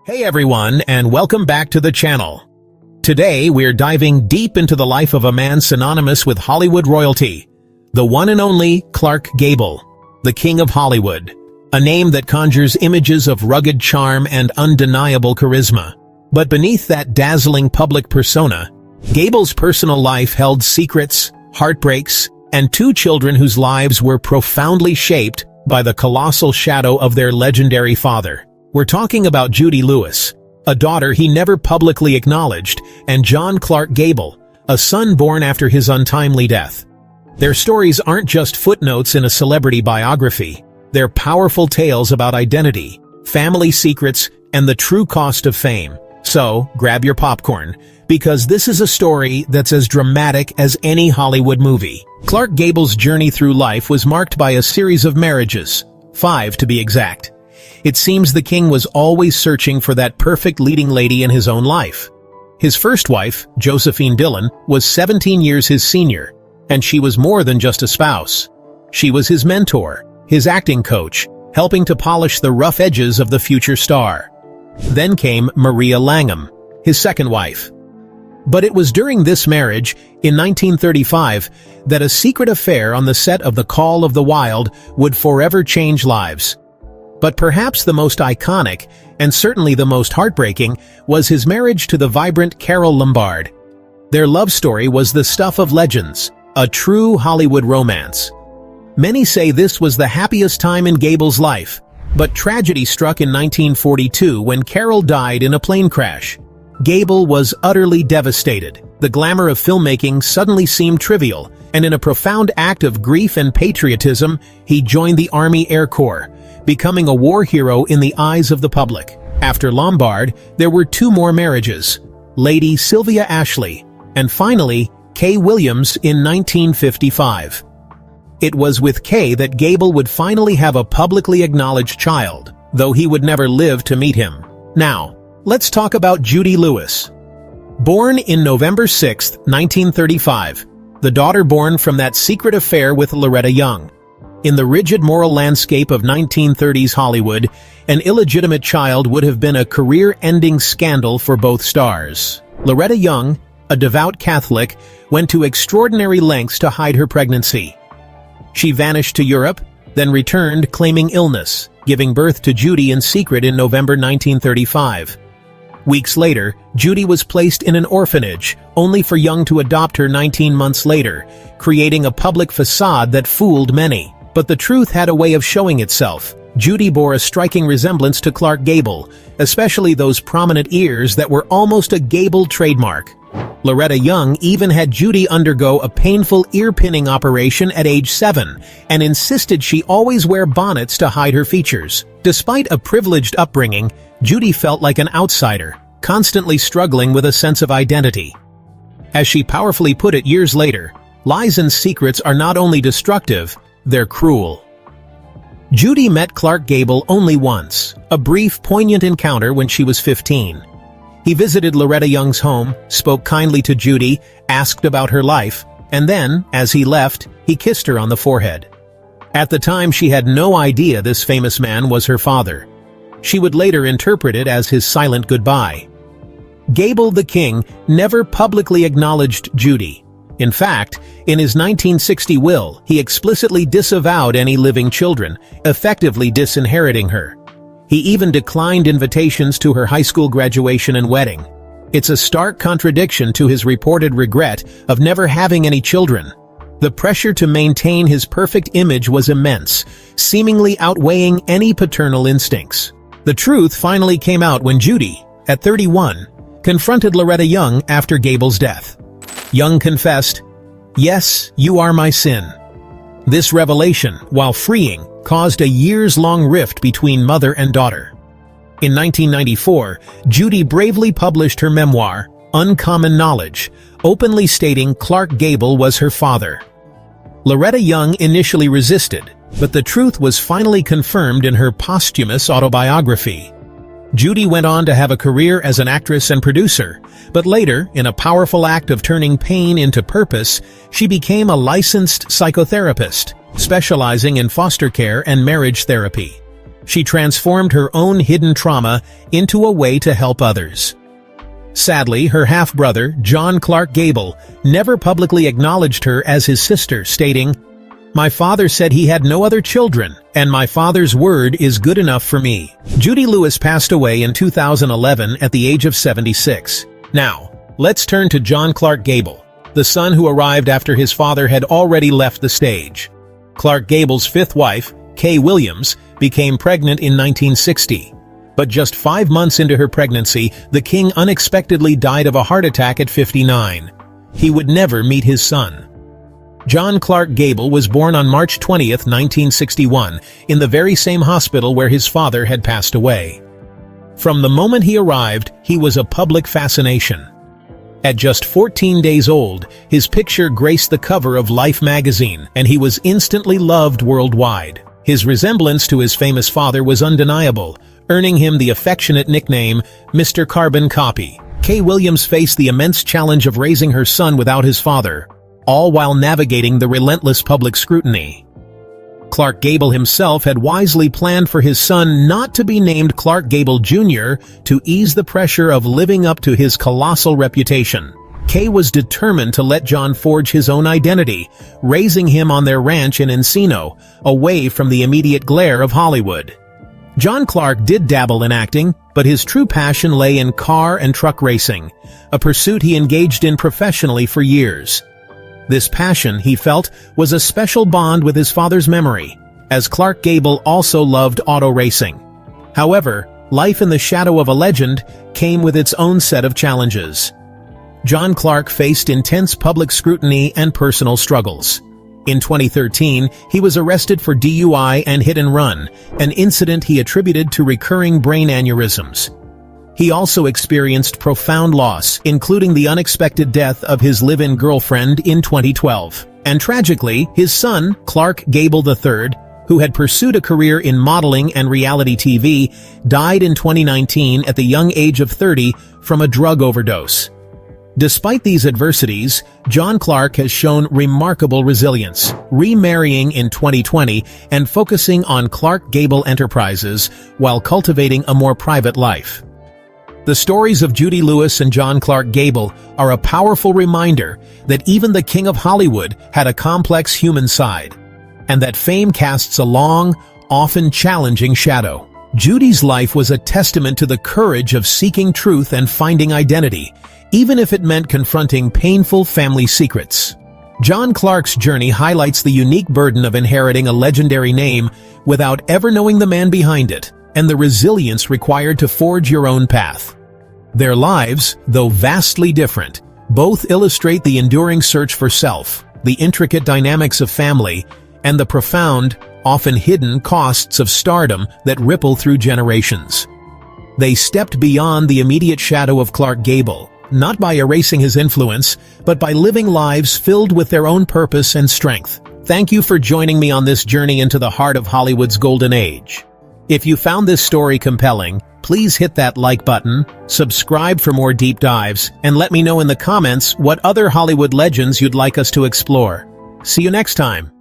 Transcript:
Hey everyone, and welcome back to the channel. Today we're diving deep into the life of a man synonymous with Hollywood royalty, the one and only Clark Gable, the King of Hollywood, a name that conjures images of rugged charm and undeniable charisma. But beneath that dazzling public persona, Gable's personal life held secrets, heartbreaks, and two children whose lives were profoundly shaped by the colossal shadow of their legendary father. We're talking about Judy Lewis, a daughter he never publicly acknowledged, and John Clark Gable, a son born after his untimely death. Their stories aren't just footnotes in a celebrity biography. They're powerful tales about identity, family secrets, and the true cost of fame. So, grab your popcorn, because this is a story that's as dramatic as any Hollywood movie. Clark Gable's journey through life was marked by a series of marriages, 5 to be exact. It seems the king was always searching for that perfect leading lady in his own life. His first wife, Josephine Dillon, was 17 years his senior, and she was more than just a spouse. She was his mentor, his acting coach, helping to polish the rough edges of the future star. Then came Maria Langham, his second wife. But it was during this marriage, in 1935, that a secret affair on the set of The Call of the Wild would forever change lives. But perhaps the most iconic, and certainly the most heartbreaking, was his marriage to the vibrant Carole Lombard. Their love story was the stuff of legends, a true Hollywood romance. Many say this was the happiest time in Gable's life, but tragedy struck in 1942 when Carole died in a plane crash. Gable was utterly devastated. The glamour of filmmaking suddenly seemed trivial, and in a profound act of grief and patriotism, he joined the Army Air Corps, becoming a war hero in the eyes of the public. After Lombard, there were 2 more marriages, Lady Sylvia Ashley, and finally, Kay Williams in 1955. It was with Kay that Gable would finally have a publicly acknowledged child, though he would never live to meet him. Now, let's talk about Judy Lewis. Born in November 6, 1935, the daughter born from that secret affair with Loretta Young. In the rigid moral landscape of 1930s Hollywood, an illegitimate child would have been a career-ending scandal for both stars. Loretta Young, a devout Catholic, went to extraordinary lengths to hide her pregnancy. She vanished to Europe, then returned claiming illness, giving birth to Judy in secret in November 1935. Weeks later, Judy was placed in an orphanage, only for Young to adopt her 19 months later, creating a public facade that fooled many. But the truth had a way of showing itself. Judy bore a striking resemblance to Clark Gable, especially those prominent ears that were almost a Gable trademark. Loretta Young even had Judy undergo a painful ear-pinning operation at age 7, and insisted she always wear bonnets to hide her features. Despite a privileged upbringing, Judy felt like an outsider, constantly struggling with a sense of identity. As she powerfully put it years later, lies and secrets are not only destructive, they're cruel. Judy met Clark Gable only once, a brief, poignant encounter when she was 15. He visited Loretta Young's home, spoke kindly to Judy, asked about her life, and then, as he left, he kissed her on the forehead. At the time, she had no idea this famous man was her father. She would later interpret it as his silent goodbye. Gable the King never publicly acknowledged Judy. In fact, in his 1960 will, he explicitly disavowed any living children, effectively disinheriting her. He even declined invitations to her high school graduation and wedding. It's a stark contradiction to his reported regret of never having any children. The pressure to maintain his perfect image was immense, seemingly outweighing any paternal instincts. The truth finally came out when Judy, at 31, confronted Loretta Young after Gable's death. Young confessed, "Yes, you are my sin." This revelation, while freeing, caused a years-long rift between mother and daughter. In 1994, Judy bravely published her memoir, Uncommon Knowledge, openly stating Clark Gable was her father. Loretta Young initially resisted, but the truth was finally confirmed in her posthumous autobiography. Judy went on to have a career as an actress and producer, but later, in a powerful act of turning pain into purpose, she became a licensed psychotherapist, specializing in foster care and marriage therapy. She transformed her own hidden trauma into a way to help others. Sadly, her half-brother, John Clark Gable, never publicly acknowledged her as his sister, stating, "My father said he had no other children, and my father's word is good enough for me." Judy Lewis passed away in 2011 at the age of 76. Now, let's turn to John Clark Gable, the son who arrived after his father had already left the stage. Clark Gable's fifth wife, Kay Williams, became pregnant in 1960. But just 5 months into her pregnancy, the king unexpectedly died of a heart attack at 59. He would never meet his son. John Clark Gable was born on March 20, 1961, in the very same hospital where his father had passed away. From the moment he arrived, he was a public fascination. At just 14 days old, his picture graced the cover of Life magazine, and he was instantly loved worldwide. His resemblance to his famous father was undeniable, earning him the affectionate nickname, Mr. Carbon Copy. Kay Williams faced the immense challenge of raising her son without his father, all while navigating the relentless public scrutiny. Clark Gable himself had wisely planned for his son not to be named Clark Gable Jr. to ease the pressure of living up to his colossal reputation. Kay was determined to let John forge his own identity, raising him on their ranch in Encino, away from the immediate glare of Hollywood. John Clark did dabble in acting, but his true passion lay in car and truck racing, a pursuit he engaged in professionally for years. This passion, he felt, was a special bond with his father's memory, as Clark Gable also loved auto racing. However, life in the shadow of a legend came with its own set of challenges. John Clark faced intense public scrutiny and personal struggles. In 2013, he was arrested for DUI and hit and run, an incident he attributed to recurring brain aneurysms. He also experienced profound loss, including the unexpected death of his live-in girlfriend in 2012. And tragically, his son, Clark Gable III, who had pursued a career in modeling and reality TV, died in 2019 at the young age of 30 from a drug overdose. Despite these adversities, John Clark has shown remarkable resilience, remarrying in 2020 and focusing on Clark Gable Enterprises while cultivating a more private life. The stories of Judy Lewis and John Clark Gable are a powerful reminder that even the King of Hollywood had a complex human side, and that fame casts a long, often challenging shadow. Judy's life was a testament to the courage of seeking truth and finding identity, even if it meant confronting painful family secrets. John Clark's journey highlights the unique burden of inheriting a legendary name without ever knowing the man behind it, and the resilience required to forge your own path. Their lives, though vastly different, both illustrate the enduring search for self, the intricate dynamics of family, and the profound, often hidden costs of stardom that ripple through generations. They stepped beyond the immediate shadow of Clark Gable, not by erasing his influence, but by living lives filled with their own purpose and strength. Thank you for joining me on this journey into the heart of Hollywood's golden age. If you found this story compelling, please hit that like button, subscribe for more deep dives, and let me know in the comments what other Hollywood legends you'd like us to explore. See you next time.